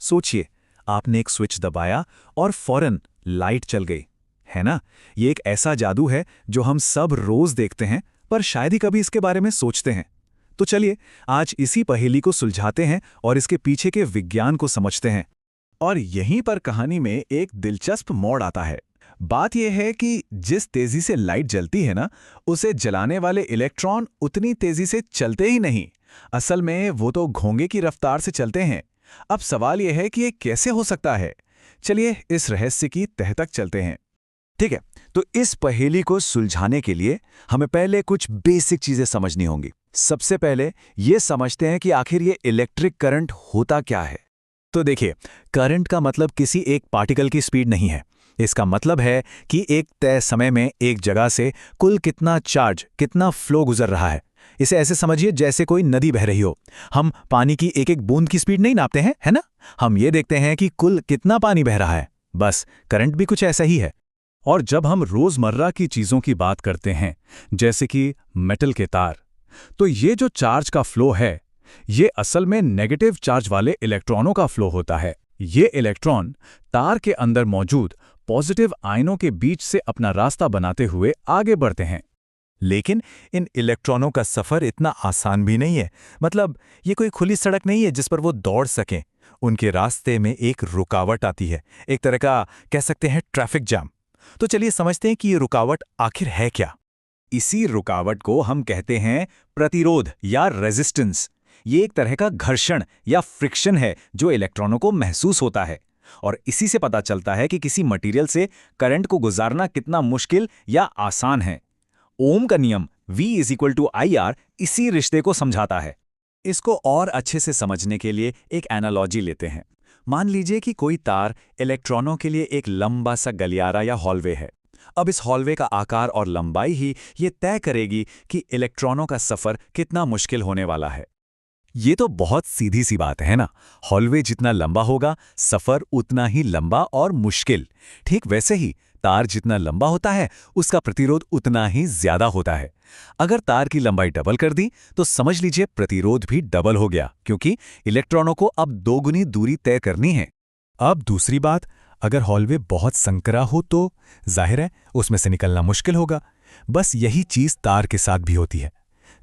सोचिए, आपने एक स्विच दबाया और फौरन लाइट चल गई, है ना? ये एक ऐसा जादू है जो हम सब रोज देखते हैं, पर शायद ही कभी इसके बारे में सोचते हैं। तो चलिए, आज इसी पहेली को सुलझाते हैं और इसके पीछे के विज्ञान को समझते हैं। और यहीं पर कहानी में एक दिलचस्प मोड़ आता है। बात यह है कि जिस तेजी से लाइट जलती है ना, उसे जलाने वाले इलेक्ट्रॉन उतनी तेजी से चलते ही नहीं। असल में वो तो घोंगे की रफ्तार से चलते हैं। अब सवाल यह है कि ये कैसे हो सकता है? चलिए इस रहस्य की तह तक चलते हैं। ठीक है, तो इस पहेली को सुलझाने के लिए हमें पहले कुछ बेसिक चीजें समझनी होंगी। सबसे पहले ये समझते हैं कि आखिर ये इलेक्ट्रिक करंट होता क्या है। तो देखिए, करंट का मतलब किसी एक पार्टिकल की स्पीड नहीं है। इसका मतलब है कि एक तय समय में एक जगह से कुल कितना चार्ज, कितना फ्लो गुजर रहा है। इसे ऐसे समझिए जैसे कोई नदी बह रही हो। हम पानी की एक एक बूंद की स्पीड नहीं नापते हैं, है ना? हम ये देखते हैं कि कुल कितना पानी बह रहा है। बस करंट भी कुछ ऐसा ही है। और जब हम रोजमर्रा की चीजों की बात करते हैं, जैसे कि मेटल के तार, तो ये जो चार्ज का फ्लो है, ये असल में नेगेटिव चार्ज वाले इलेक्ट्रॉनों का फ्लो होता है। ये इलेक्ट्रॉन तार के अंदर मौजूद पॉजिटिव आयनों के बीच से अपना रास्ता बनाते हुए आगे बढ़ते हैं। लेकिन इन इलेक्ट्रॉनों का सफर इतना आसान भी नहीं है। मतलब ये कोई खुली सड़क नहीं है जिस पर वो दौड़ सकें। उनके रास्ते में एक रुकावट आती है, एक तरह का कह सकते हैं ट्रैफिक जाम। तो चलिए समझते हैं कि ये रुकावट आखिर है क्या। इसी रुकावट को हम कहते हैं प्रतिरोध या रेजिस्टेंस। ये एक तरह का घर्षण या फ्रिक्शन है जो इलेक्ट्रॉनों को महसूस होता है। और इसी से पता चलता है कि किसी मटेरियल से करंट को गुजारना कितना मुश्किल या आसान है। ओम का नियम V=IR इसी रिश्ते को समझाता है। इसको और अच्छे से समझने के लिए एक एनालॉजी लेते हैं। मान लीजिए कि कोई तार इलेक्ट्रॉनों के लिए एक लंबा सा गलियारा या हॉलवे है। अब इस हॉलवे का आकार और लंबाई ही ये तय करेगी कि इलेक्ट्रॉनों का सफर कितना मुश्किल होने वाला है। ये तो बहुत सीधी सी बात है ना? हॉलवे जितना लंबा होगा, सफर उतना ही लंबा और मुश्किल। ठीक वैसे ही तार जितना लंबा होता है, उसका प्रतिरोध उतना ही ज्यादा होता है। अगर तार की लंबाई डबल कर दी तो समझ लीजिए प्रतिरोध भी डबल हो गया, क्योंकि इलेक्ट्रॉनों को अब दोगुनी दूरी तय करनी है। अब दूसरी बात, अगर हॉलवे बहुत संकरा हो तो जाहिर है उसमें से निकलना मुश्किल होगा। बस यही चीज तार के साथ भी होती है।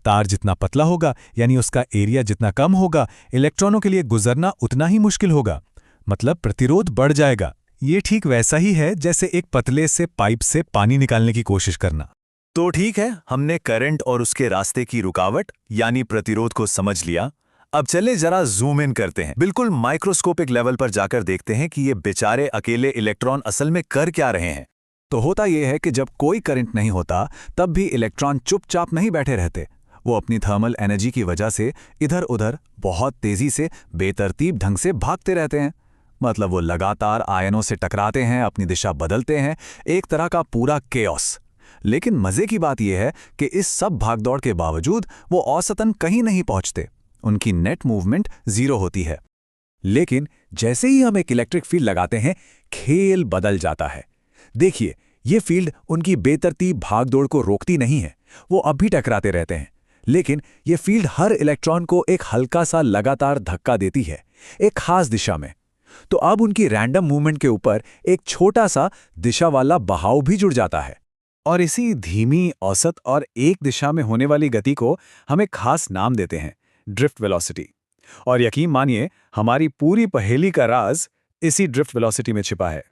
तार जितना पतला होगा, यानी उसका एरिया जितना कम होगा, इलेक्ट्रॉनों के लिए गुजरना उतना ही मुश्किल होगा। मतलब प्रतिरोध बढ़ जाएगा। ये ठीक वैसा ही है जैसे एक पतले से पाइप से पानी निकालने की कोशिश करना। तो ठीक है, हमने करंट और उसके रास्ते की रुकावट यानी प्रतिरोध को समझ लिया। अब चले जरा जूम इन करते हैं। बिल्कुल माइक्रोस्कोपिक लेवल पर जाकर देखते हैं कि ये बेचारे अकेले इलेक्ट्रॉन असल में कर क्या रहे हैं। तो होता यह है कि जब कोई करंट नहीं होता, तब भी इलेक्ट्रॉन चुपचाप नहीं बैठे रहते। वो अपनी थर्मल एनर्जी की वजह से इधर उधर बहुत तेजी से बेतरतीब ढंग से भागते रहते हैं। मतलब वो लगातार आयनों से टकराते हैं, अपनी दिशा बदलते हैं, एक तरह का पूरा केओस। लेकिन मजे की बात यह है कि इस सब भागदौड़ के बावजूद वो औसतन कहीं नहीं पहुंचते। उनकी नेट मूवमेंट जीरो होती है। लेकिन जैसे ही हम एक इलेक्ट्रिक फील्ड लगाते हैं, खेल बदल जाता है। देखिए, ये फील्ड उनकी बेतरतीब भागदौड़ को रोकती नहीं है। वो अब भी टकराते रहते हैं, लेकिन ये फील्ड हर इलेक्ट्रॉन को एक हल्का सा लगातार धक्का देती है, एक खास दिशा में। तो अब उनकी रैंडम मूवमेंट के ऊपर एक छोटा सा दिशा वाला बहाव भी जुड़ जाता है। और इसी धीमी, औसत और एक दिशा में होने वाली गति को हम एक खास नाम देते हैं, ड्रिफ्ट वेलोसिटी। और यकीन मानिए, हमारी पूरी पहेली का राज इसी ड्रिफ्ट वेलोसिटी में छिपा है।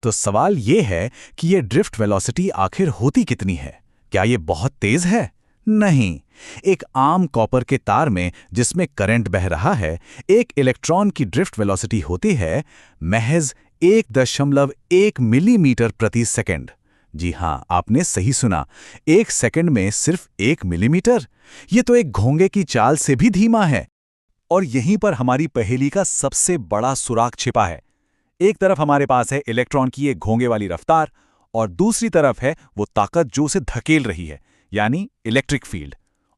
तो सवाल ये है कि ये ड्रिफ्ट वेलोसिटी आखिर होती कितनी है? क्या ये बहुत तेज है? नहीं। एक आम कॉपर के तार में जिसमें करंट बह रहा है, एक इलेक्ट्रॉन की ड्रिफ्ट वेलोसिटी होती है महज 1.1 मिलीमीटर प्रति सेकंड। जी हां, आपने सही सुना, एक सेकंड में सिर्फ 1 मिलीमीटर। ये तो एक घोंगे की चाल से भी धीमा है। और यहीं पर हमारी पहेली का सबसे बड़ा सुराग छिपा है। एक तरफ हमारे पास है इलेक्ट्रॉन की एक घोंगे वाली रफ्तार, और दूसरी तरफ है वो ताकत जो उसे धकेल रही है, यानी इलेक्ट्रिक फील्ड।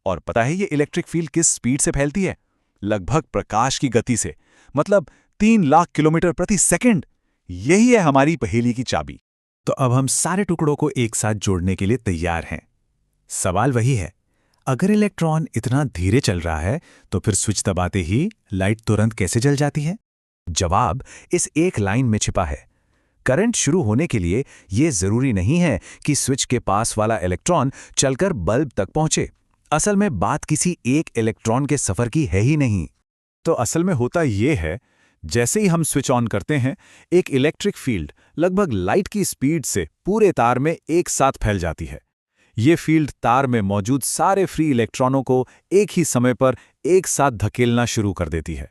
और पता है ये इलेक्ट्रिक फील्ड किस स्पीड से फैलती है? लगभग प्रकाश की गति से। मतलब 3 लाख किलोमीटर प्रति सेकंड। यही है हमारी पहेली की चाबी। तो अब हम सारे टुकड़ों को एक साथ जोड़ने के लिए तैयार हैं। सवाल वही है, अगर इलेक्ट्रॉन इतना धीरे चल रहा है तो फिर स्विच दबाते ही लाइट तुरंत कैसे जल जाती है? जवाब इस एक लाइन में छिपा है। करंट शुरू होने के लिए यह जरूरी नहीं है कि स्विच के पास वाला इलेक्ट्रॉन चलकर बल्ब तक पहुंचे। असल में बात किसी एक इलेक्ट्रॉन के सफर की है ही नहीं। तो असल में होता यह है, जैसे ही हम स्विच ऑन करते हैं, एक इलेक्ट्रिक फील्ड लगभग लाइट की स्पीड से पूरे तार में एक साथ फैल जाती है। ये फील्ड तार में मौजूद सारे फ्री इलेक्ट्रॉनों को एक ही समय पर एक साथ धकेलना शुरू कर देती है।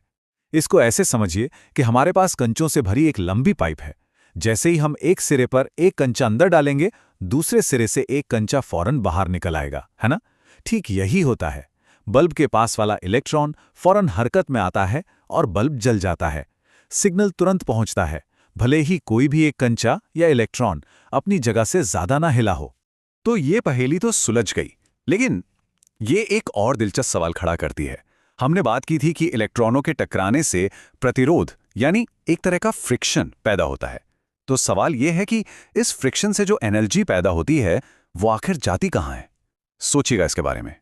इसको ऐसे समझिए कि हमारे पास कंचों से भरी एक लंबी पाइप है। जैसे ही हम एक सिरे पर एक कंचा अंदर डालेंगे, दूसरे सिरे से एक कंचा फौरन बाहर निकल आएगा, है ना? ठीक यही होता है। बल्ब के पास वाला इलेक्ट्रॉन फौरन हरकत में आता है और बल्ब जल जाता है। सिग्नल तुरंत पहुंचता है, भले ही कोई भी एक कंचा या इलेक्ट्रॉन अपनी जगह से ज्यादा ना हिला हो। तो ये पहेली तो सुलझ गई, लेकिन ये एक और दिलचस्प सवाल खड़ा करती है। हमने बात की थी कि इलेक्ट्रॉनों के टकराने से प्रतिरोध यानी एक तरह का फ्रिक्शन पैदा होता है। तो सवाल यह है कि इस फ्रिक्शन से जो एनर्जी पैदा होती है वो आखिर जाती कहाँ है? सोचिएगा इसके बारे में।